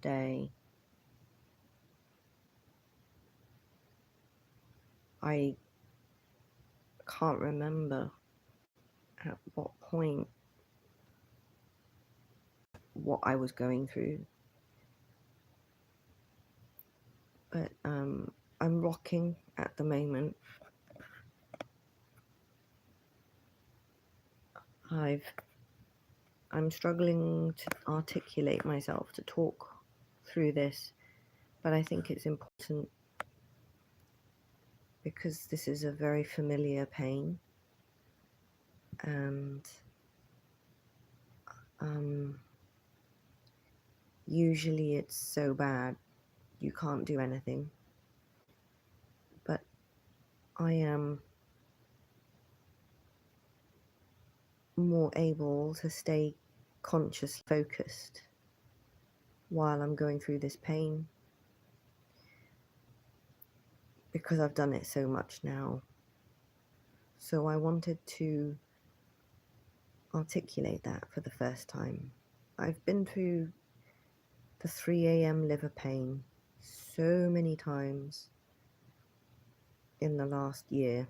day, I can't remember at what point what I was going through, but I'm rocking at the moment. I'm struggling to articulate myself, to talk through this, but I think it's important because this is a very familiar pain, and usually it's so bad you can't do anything, but I am more able to stay conscious, focused while I'm going through this pain because I've done it so much now. So I wanted to articulate that for the first time. I've been through the 3 a.m. liver pain so many times in the last year,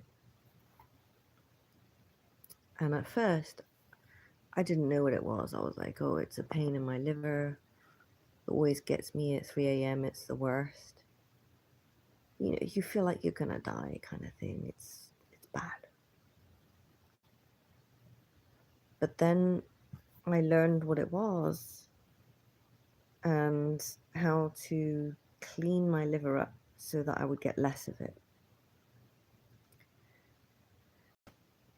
and at first I didn't know what it was. I was like, oh, it's a pain in my liver. It always gets me at 3 a.m. It's the worst. You know, you feel like you're gonna die kind of thing. It's bad. But then I learned what it was and how to clean my liver up so that I would get less of it.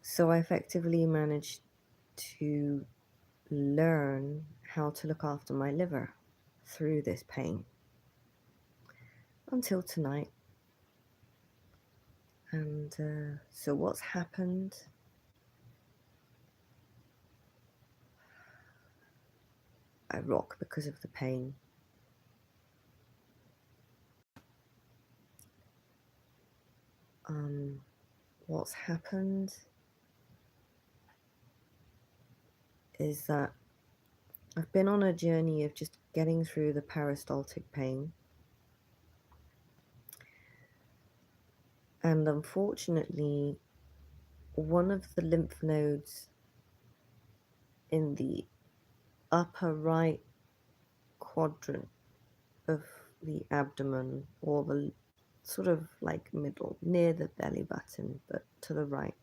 So I effectively managed to learn how to look after my liver through this pain until tonight. And so what's happened? I rock because of the pain. What's happened is that I've been on a journey of just getting through the peristaltic pain. And unfortunately, one of the lymph nodes in the upper right quadrant of the abdomen, or the sort of like middle, near the belly button, but to the right,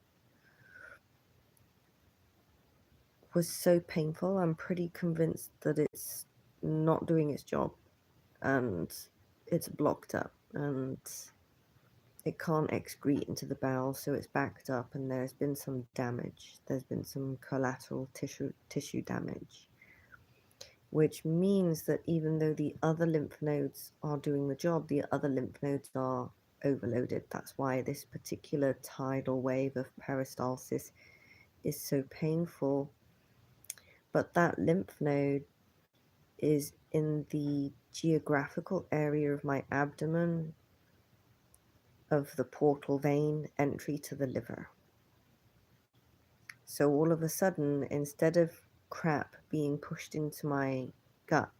was so painful. I'm pretty convinced that it's not doing its job and it's blocked up and it can't excrete into the bowel, so it's backed up, and there's been some damage. There's been some collateral tissue damage, which means that even though the other lymph nodes are doing the job, the other lymph nodes are overloaded. That's why this particular tidal wave of peristalsis is so painful. But that lymph node is in the geographical area of my abdomen of the portal vein entry to the liver. So all of a sudden, instead of crap being pushed into my gut,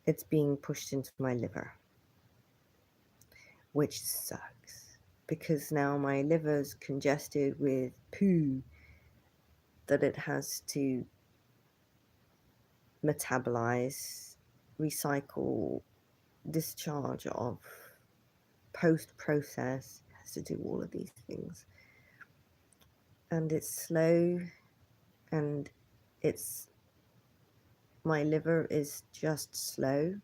it's being pushed into my liver, which sucks because now my liver's congested with poo that it has to metabolize, recycle, discharge of, post-process, has to do all of these things. And it's slow, and my liver is just slow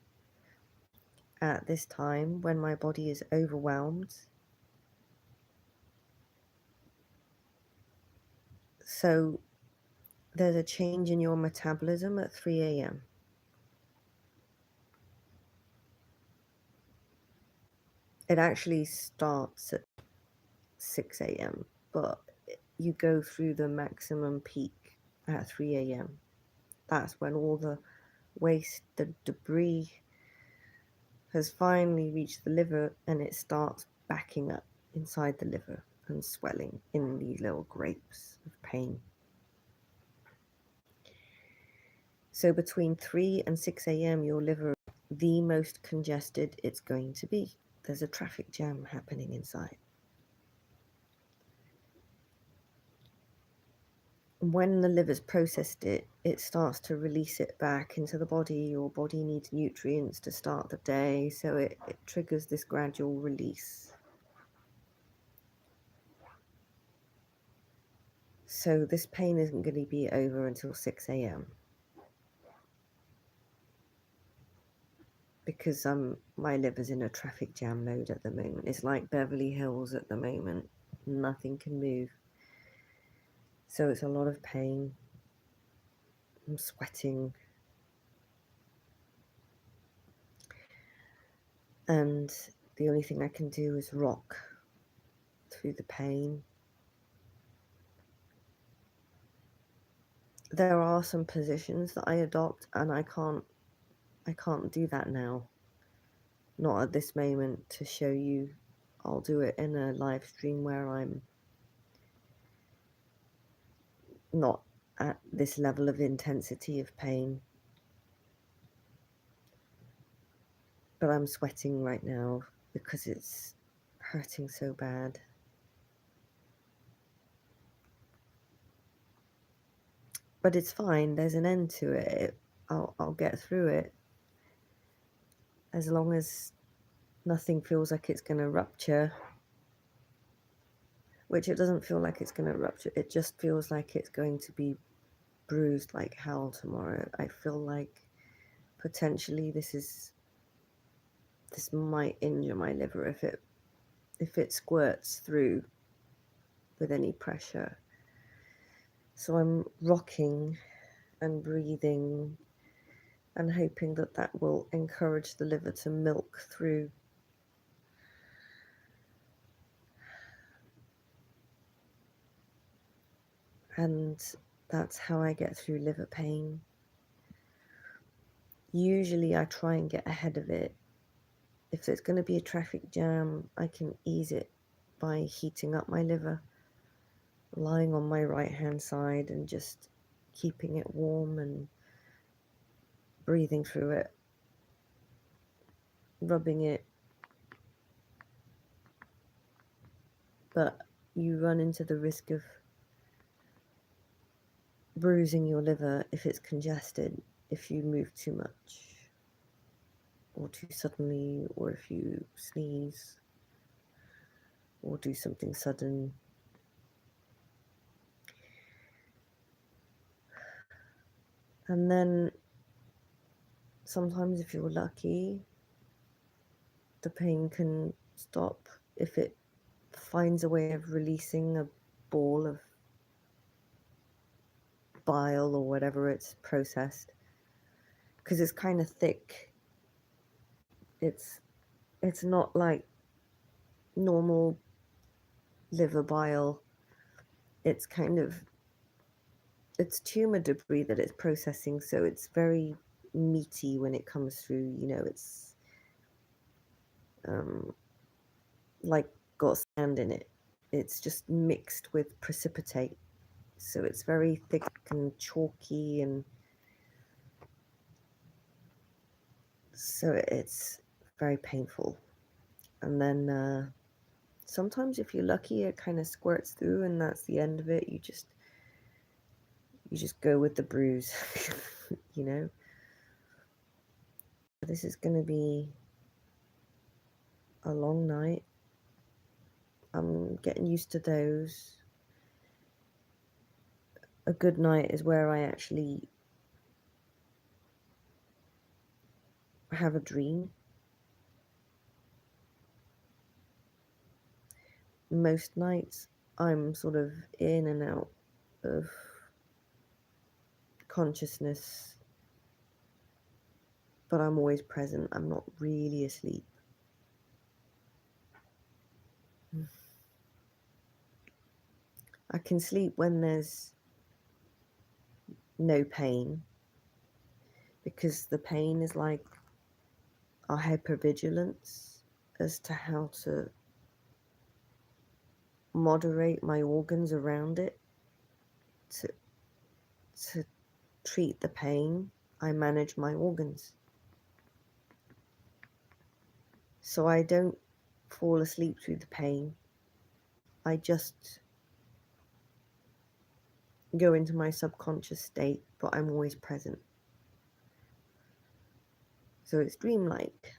at this time when my body is overwhelmed. So there's a change in your metabolism at 3 a.m. It actually starts at 6 a.m., but you go through the maximum peak at 3 a.m. That's when all the waste, the debris has finally reached the liver, and it starts backing up inside the liver and swelling in these little grapes of pain. So between 3 and 6 a.m., your liver is the most congested it's going to be. There's a traffic jam happening inside. When the liver's processed it, it starts to release it back into the body. Your body needs nutrients to start the day, so it triggers this gradual release. So this pain isn't going to be over until 6 a.m. because my liver's in a traffic jam mode at the moment. It's like Beverly Hills at the moment. Nothing can move. So it's a lot of pain. I'm sweating. And the only thing I can do is rock through the pain. There are some positions that I adopt, and I can't do that now. Not at this moment to show you. I'll do it in a live stream where I'm not at this level of intensity of pain. But I'm sweating right now because it's hurting so bad. But it's fine. There's an end to it. I'll get through it. As long as nothing feels like it's going to rupture, which it doesn't feel like it's going to rupture. It just feels like it's going to be bruised like hell tomorrow. I feel like potentially this might injure my liver if it squirts through with any pressure. So I'm rocking and breathing and hoping that that will encourage the liver to milk through. And that's how I get through liver pain. Usually I try and get ahead of it. If there's going to be a traffic jam, I can ease it by heating up my liver, lying on my right hand side and just keeping it warm and breathing through it, rubbing it. But you run into the risk of bruising your liver if it's congested, if you move too much or too suddenly, or if you sneeze or do something sudden. And then sometimes if you're lucky, the pain can stop if it finds a way of releasing a ball of bile or whatever it's processed, because it's kind of thick. It's not like normal liver bile. It's tumor debris that it's processing, so it's very meaty when it comes through. It's like got sand in it. It's just mixed with precipitate, so it's very thick and chalky, and so it's very painful. And then sometimes if you're lucky, it kind of squirts through and that's the end of it. You just go with the bruise. This is going to be a long night. I'm getting used to those. A good night is where I actually have a dream. Most nights I'm sort of in and out of consciousness, but I'm always present. I'm not really asleep. I can sleep when there's no pain, because the pain is like a hyper-vigilance as to how to moderate my organs around it to treat the pain. I manage my organs. So I don't fall asleep through the pain. I just go into my subconscious state, but I'm always present. So it's dreamlike.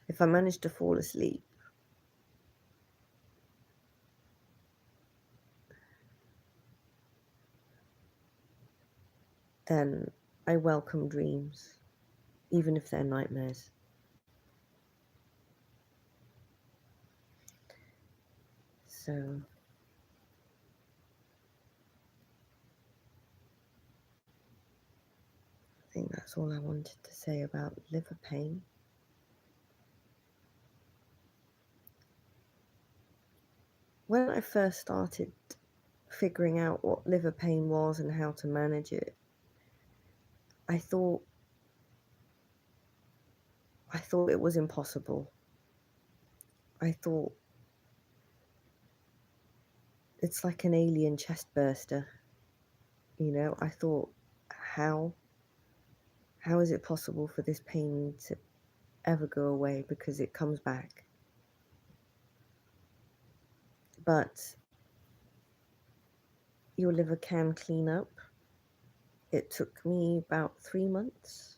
If I manage to fall asleep, then I welcome dreams, even if they're nightmares. So I think that's all I wanted to say about liver pain. When I first started figuring out what liver pain was and how to manage it, I thought it was impossible. I thought it's like an alien chest burster. You know, I thought, how is it possible for this pain to ever go away, because it comes back? But your liver can clean up. It took me about 3 months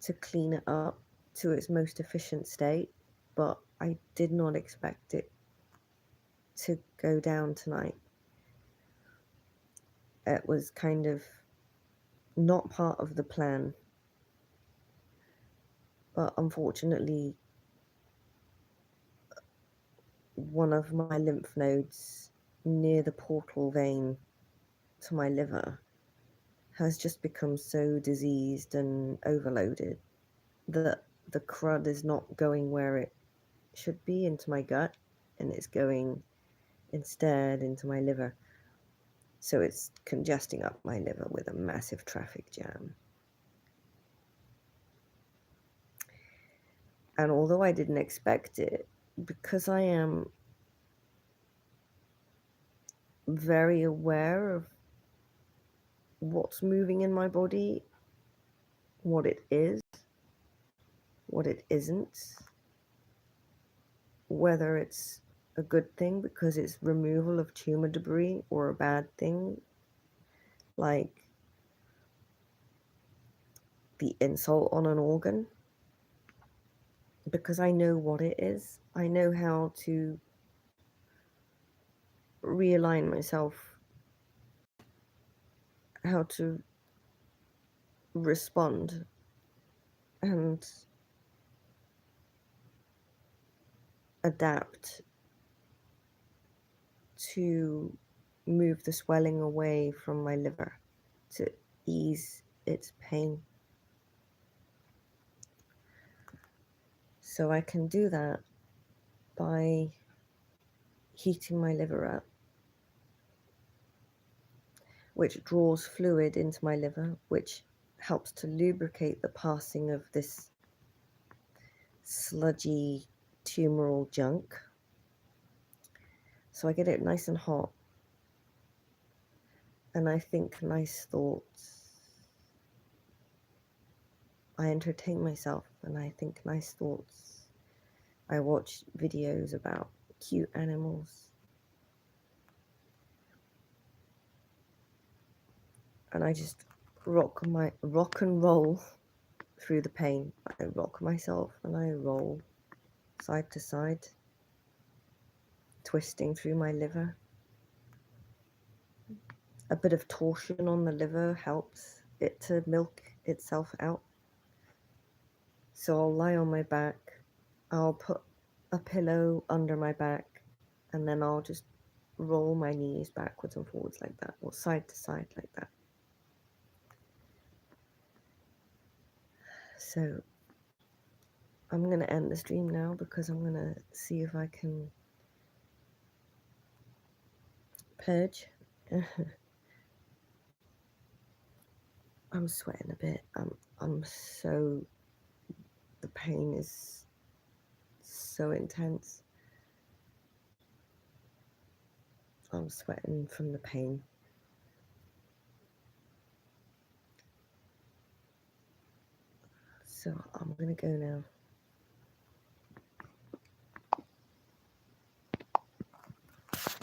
to clean it up to its most efficient state, but I did not expect it to go down tonight. It was kind of not part of the plan, but unfortunately one of my lymph nodes near the portal vein to my liver has just become so diseased and overloaded that the crud is not going where it should be, into my gut, and it's going instead into my liver. So it's congesting up my liver with a massive traffic jam. And although I didn't expect it, because I am very aware of what's moving in my body, what it is, what it isn't, whether it's a good thing because it's removal of tumor debris, or a bad thing, like the insult on an organ, because I know what it is. I know how to realign myself, how to respond and adapt to move the swelling away from my liver, to ease its pain. So I can do that by heating my liver up, which draws fluid into my liver, which helps to lubricate the passing of this sludgy tumoral junk. So I get it nice and hot, and I think nice thoughts. I entertain myself and I think nice thoughts. I watch videos about cute animals, and I just rock and roll through the pain. I rock myself and I roll side to side, twisting through my liver. A bit of torsion on the liver helps it to milk itself out. So I'll lie on my back, I'll put a pillow under my back, and then I'll just roll my knees backwards and forwards like that, or side to side like that. So I'm going to end the stream now, because I'm going to see if I can purge. I'm sweating a bit. I'm so, the pain is so intense. I'm sweating from the pain. So I'm going to go now.